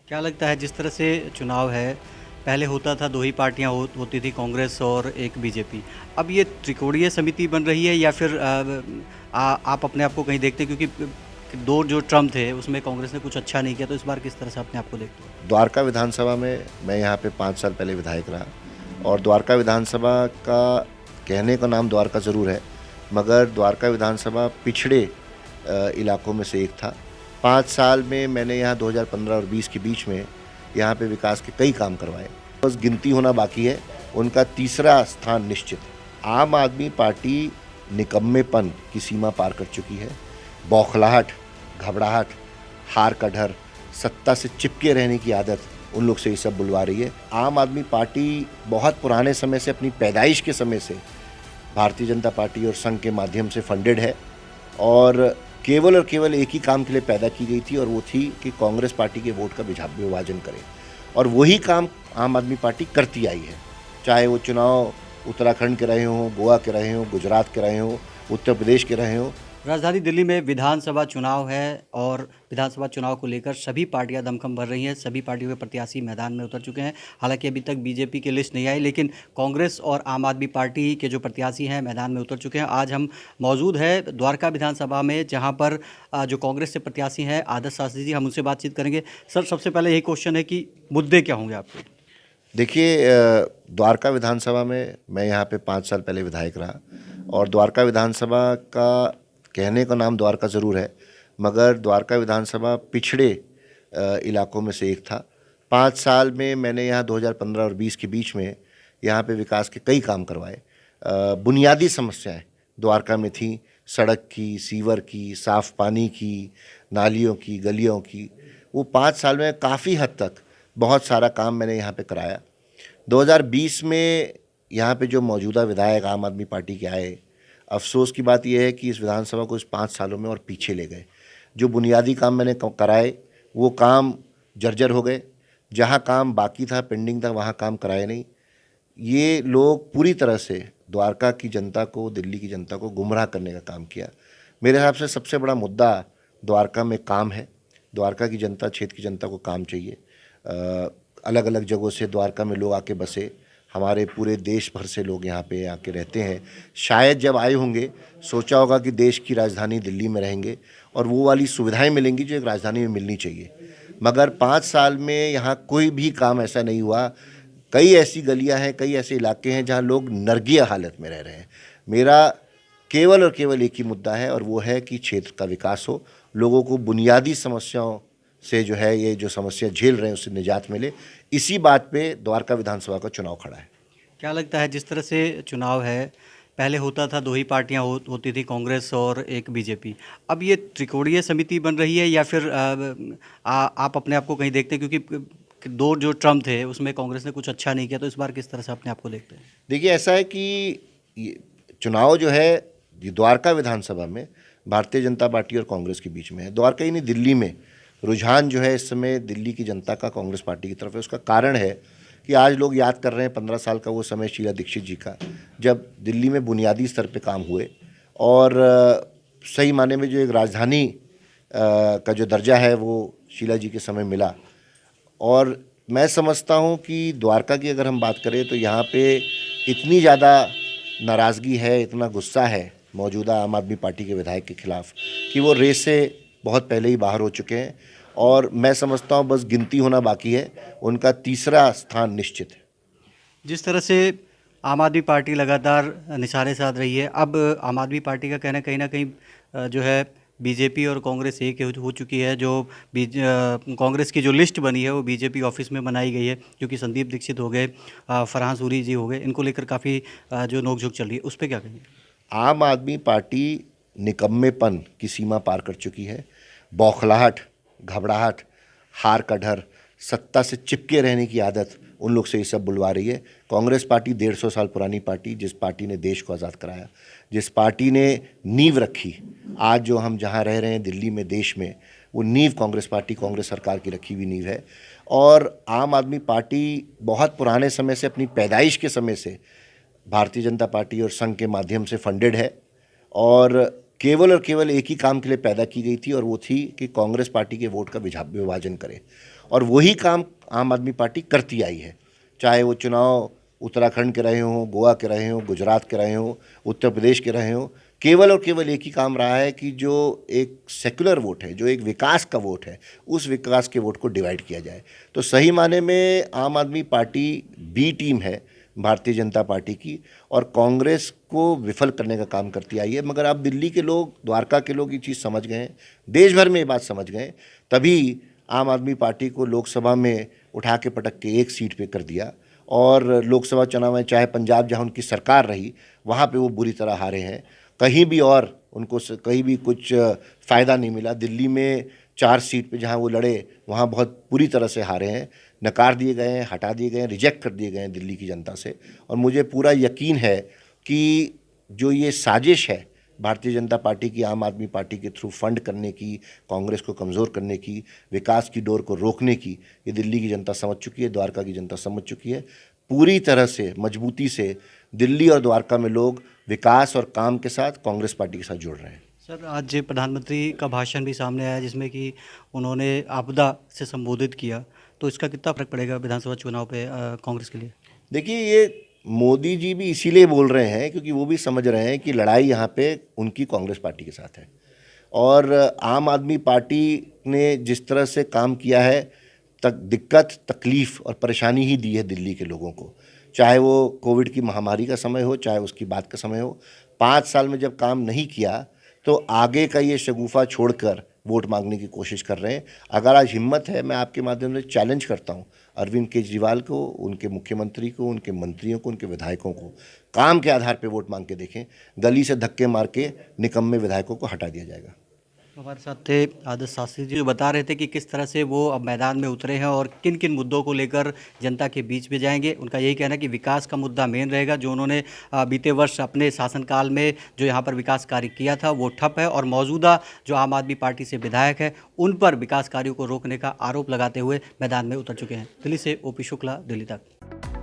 क्या लगता है जिस तरह से चुनाव है, पहले होता था 2 ही पार्टियाँ होती थी कांग्रेस और एक बीजेपी। अब ये त्रिकोणीय समिति बन रही है या फिर आप अपने आप को कहीं देखते हैं क्योंकि 2 जो टर्म थे उसमें कांग्रेस ने कुछ अच्छा नहीं किया, तो इस बार किस तरह से अपने आप को देखते हैं? द्वारका विधानसभा में मैं यहाँ पे 5 साल पहले विधायक रहा और द्वारका विधानसभा का कहने का नाम द्वारका ज़रूर है, मगर द्वारका विधानसभा पिछड़े इलाकों में से एक था। 5 साल में मैंने यहाँ 2015 और 20 के बीच में यहाँ पे विकास के कई काम करवाए। बस गिनती होना बाकी है, उनका तीसरा स्थान निश्चित है। आम आदमी पार्टी निकम्मेपन की सीमा पार कर चुकी है। बौखलाहट, घबराहट, हार का डर, सत्ता से चिपके रहने की आदत उन लोग से ये सब बुलवा रही है। आम आदमी पार्टी बहुत पुराने समय से, अपनी पैदाइश के समय से भारतीय जनता पार्टी और संघ के माध्यम से फंडेड है और केवल एक ही काम के लिए पैदा की गई थी, और वो थी कि कांग्रेस पार्टी के वोट का विभाजन करे, और वही काम आम आदमी पार्टी करती आई है। चाहे वो चुनाव उत्तराखंड के रहे हों, गोवा के रहे हों, गुजरात के रहे हों, उत्तर प्रदेश के रहे हों। राजधानी दिल्ली में विधानसभा चुनाव है और विधानसभा चुनाव को लेकर सभी पार्टियां दमखम भर रही हैं। सभी पार्टियों के प्रत्याशी मैदान में उतर चुके हैं। हालांकि अभी तक बीजेपी की लिस्ट नहीं आई, लेकिन कांग्रेस और आम आदमी पार्टी के जो प्रत्याशी हैं मैदान में उतर चुके हैं। आज हम मौजूद है द्वारका विधानसभा में, जहाँ पर जो कांग्रेस से प्रत्याशी हैं आदर्श शास्त्री जी, हम उनसे बातचीत करेंगे। सर, सबसे पहले यही क्वेश्चन है कि मुद्दे क्या होंगे आपके? देखिए, द्वारका विधानसभा में मैं यहाँ पे 5 साल पहले विधायक रहा और द्वारका विधानसभा का कहने का नाम द्वारका ज़रूर है, मगर द्वारका विधानसभा पिछड़े इलाकों में से एक था। 5 साल में मैंने यहाँ 2015 और 20 के बीच में यहाँ पे विकास के कई काम करवाए। बुनियादी समस्याएं द्वारका में थीं, सड़क की, सीवर की, साफ़ पानी की, नालियों की, गलियों की। वो 5 साल में काफ़ी हद तक बहुत सारा काम मैंने यहाँ पे कराया। 2020 में यहाँ पे जो मौजूदा विधायक आम आदमी पार्टी के आए, अफसोस की बात यह है कि इस विधानसभा को इस 5 सालों में और पीछे ले गए। जो बुनियादी काम मैंने कराए वो काम जर्जर हो गए। जहाँ काम बाकी था, पेंडिंग था, वहाँ काम कराए नहीं। ये लोग पूरी तरह से द्वारका की जनता को, दिल्ली की जनता को गुमराह करने का काम किया। मेरे हिसाब से सबसे बड़ा मुद्दा द्वारका में काम है। द्वारका की जनता, क्षेत्र की जनता को काम चाहिए। अलग अलग जगहों से द्वारका में लोग आके बसे, हमारे पूरे देश भर से लोग यहाँ पे आके रहते हैं। शायद जब आए होंगे सोचा होगा कि देश की राजधानी दिल्ली में रहेंगे और वो वाली सुविधाएं मिलेंगी जो एक राजधानी में मिलनी चाहिए, मगर 5 साल में यहाँ कोई भी काम ऐसा नहीं हुआ। कई ऐसी गलियाँ हैं, कई ऐसे इलाके हैं जहाँ लोग नर्गिया हालत में रह रहे हैं। मेरा केवल एक ही मुद्दा है, और वो है कि क्षेत्र का विकास हो, लोगों को बुनियादी समस्याओं से जो है, ये जो समस्या झेल रहे हैं उससे निजात मिले। इसी बात पे द्वारका विधानसभा का चुनाव खड़ा है। क्या लगता है जिस तरह से चुनाव है, पहले होता था 2 ही पार्टियाँ होती थी कांग्रेस और एक बीजेपी। अब ये त्रिकोणीय समिति बन रही है या फिर आप अपने आप को कहीं देखते हैं क्योंकि 2 जो टर्म थे उसमें कांग्रेस ने कुछ अच्छा नहीं किया, तो इस बार किस तरह से अपने आप को देखते हैं? देखिए, ऐसा है कि ये चुनाव जो है ये द्वारका विधानसभा में भारतीय जनता पार्टी और कांग्रेस के बीच में है। द्वारका ही नहीं, दिल्ली में रुझान जो है इस समय दिल्ली की जनता का कांग्रेस पार्टी की तरफ है। उसका कारण है कि आज लोग याद कर रहे हैं 15 साल का वो समय शीला दीक्षित जी का, जब दिल्ली में बुनियादी स्तर पे काम हुए और सही माने में जो एक राजधानी का जो दर्जा है वो शीला जी के समय मिला। और मैं समझता हूँ कि द्वारका की अगर हम बात करें तो यहाँ पे इतनी ज़्यादा नाराज़गी है, इतना गुस्सा है मौजूदा आम आदमी पार्टी के विधायक के खिलाफ कि वो रेस से बहुत पहले ही बाहर हो चुके हैं, और मैं समझता हूँ बस गिनती होना बाकी है। उनका तीसरा स्थान निश्चित है। जिस तरह से आम आदमी पार्टी लगातार निशाने साध रही है, अब आम आदमी पार्टी का कहना कहीं ना कहीं जो है बीजेपी और कांग्रेस एक हो चुकी है। जो कांग्रेस की जो लिस्ट बनी है वो बीजेपी ऑफिस में बनाई गई है, क्योंकि संदीप दीक्षित हो गए, फरहान सूरी जी हो गए, इनको लेकर काफ़ी जो नोकझोंक चल रही है, उस पर क्या कहेंगे? आम आदमी पार्टी निकम्मेपन की सीमा पार कर चुकी है। बौखलाहट, घबराहट, हार का डर, सत्ता से चिपके रहने की आदत उन लोग से ये सब बुलवा रही है। कांग्रेस पार्टी 150 साल पुरानी पार्टी, जिस पार्टी ने देश को आज़ाद कराया, जिस पार्टी ने नींव रखी, आज जो हम जहाँ रह रहे हैं दिल्ली में, देश में, वो नींव कांग्रेस पार्टी, कांग्रेस सरकार की रखी हुई नींव है। और आम आदमी पार्टी बहुत पुराने समय से, अपनी पैदाइश के समय से भारतीय जनता पार्टी और संघ के माध्यम से फंडेड है और केवल और केवल एक ही काम के लिए पैदा की गई थी, और वो थी कि कांग्रेस पार्टी के वोट का विभाजन करे। और वही काम आम आदमी पार्टी करती आई है, चाहे वो चुनाव उत्तराखंड के रहे हों, गोवा के रहे हों, गुजरात के रहे हों, उत्तर प्रदेश के रहे हों। केवल और केवल एक ही काम रहा है कि जो एक सेक्युलर वोट है, जो एक विकास का वोट है, उस विकास के वोट को डिवाइड किया जाए। तो सही माने में आम आदमी पार्टी बी टीम है भारतीय जनता पार्टी की, और कांग्रेस को विफल करने का काम करती आई है। मगर अब दिल्ली के लोग, द्वारका के लोग ये चीज़ समझ गए हैं, देश भर में ये बात समझ गए, तभी आम आदमी पार्टी को लोकसभा में उठा के पटक के एक सीट पे कर दिया। और लोकसभा चुनाव में चाहे पंजाब जहाँ उनकी सरकार रही, वहाँ पे वो बुरी तरह हारे हैं। कहीं भी और उनको कहीं भी कुछ फ़ायदा नहीं मिला। दिल्ली में 4 सीट पे जहाँ वो लड़े, वहाँ बहुत बुरी तरह से हारे हैं, नकार दिए गए हैं, हटा दिए गए हैं, रिजेक्ट कर दिए गए हैं दिल्ली की जनता से। और मुझे पूरा यकीन है कि जो ये साजिश है भारतीय जनता पार्टी की आम आदमी पार्टी के थ्रू फंड करने की, कांग्रेस को कमज़ोर करने की, विकास की डोर को रोकने की, ये दिल्ली की जनता समझ चुकी है, द्वारका की जनता समझ चुकी है। पूरी तरह से मजबूती से दिल्ली और द्वारका में लोग विकास और काम के साथ कांग्रेस पार्टी के साथ जुड़ रहे हैं। सर, आज प्रधानमंत्री का भाषण भी सामने आया जिसमें कि उन्होंने आपदा से संबोधित किया, तो इसका कितना फर्क पड़ेगा विधानसभा चुनाव पे कांग्रेस के लिए? देखिए, ये मोदी जी भी इसीलिए बोल रहे हैं क्योंकि वो भी समझ रहे हैं कि लड़ाई यहाँ पे उनकी कांग्रेस पार्टी के साथ है। और आम आदमी पार्टी ने जिस तरह से काम किया है, दिक्कत, तकलीफ़ और परेशानी ही दी है दिल्ली के लोगों को, चाहे वो कोविड की महामारी का समय हो, चाहे उसकी बात का समय हो। 5 साल में जब काम नहीं किया तो आगे का ये शगुफा छोड़कर वोट मांगने की कोशिश कर रहे हैं। अगर आज हिम्मत है, मैं आपके माध्यम से चैलेंज करता हूं अरविंद केजरीवाल को, उनके मुख्यमंत्री को, उनके मंत्रियों को, उनके विधायकों को, काम के आधार पर वोट मांग के देखें। गली से धक्के मार के निकम्मे विधायकों को हटा दिया जाएगा। हमारे साथ थे आदर्श शास्त्री जी, जो बता रहे थे कि किस तरह से वो अब मैदान में उतरे हैं और किन किन मुद्दों को लेकर जनता के बीच में जाएंगे। उनका यही कहना है कि विकास का मुद्दा मेन रहेगा। जो उन्होंने बीते वर्ष अपने शासनकाल में जो यहाँ पर विकास कार्य किया था वो ठप है, और मौजूदा जो आम आदमी पार्टी से विधायक है उन पर विकास कार्यों को रोकने का आरोप लगाते हुए मैदान में उतर चुके हैं। दिल्ली से ओपी शुक्ला, दिल्ली तक।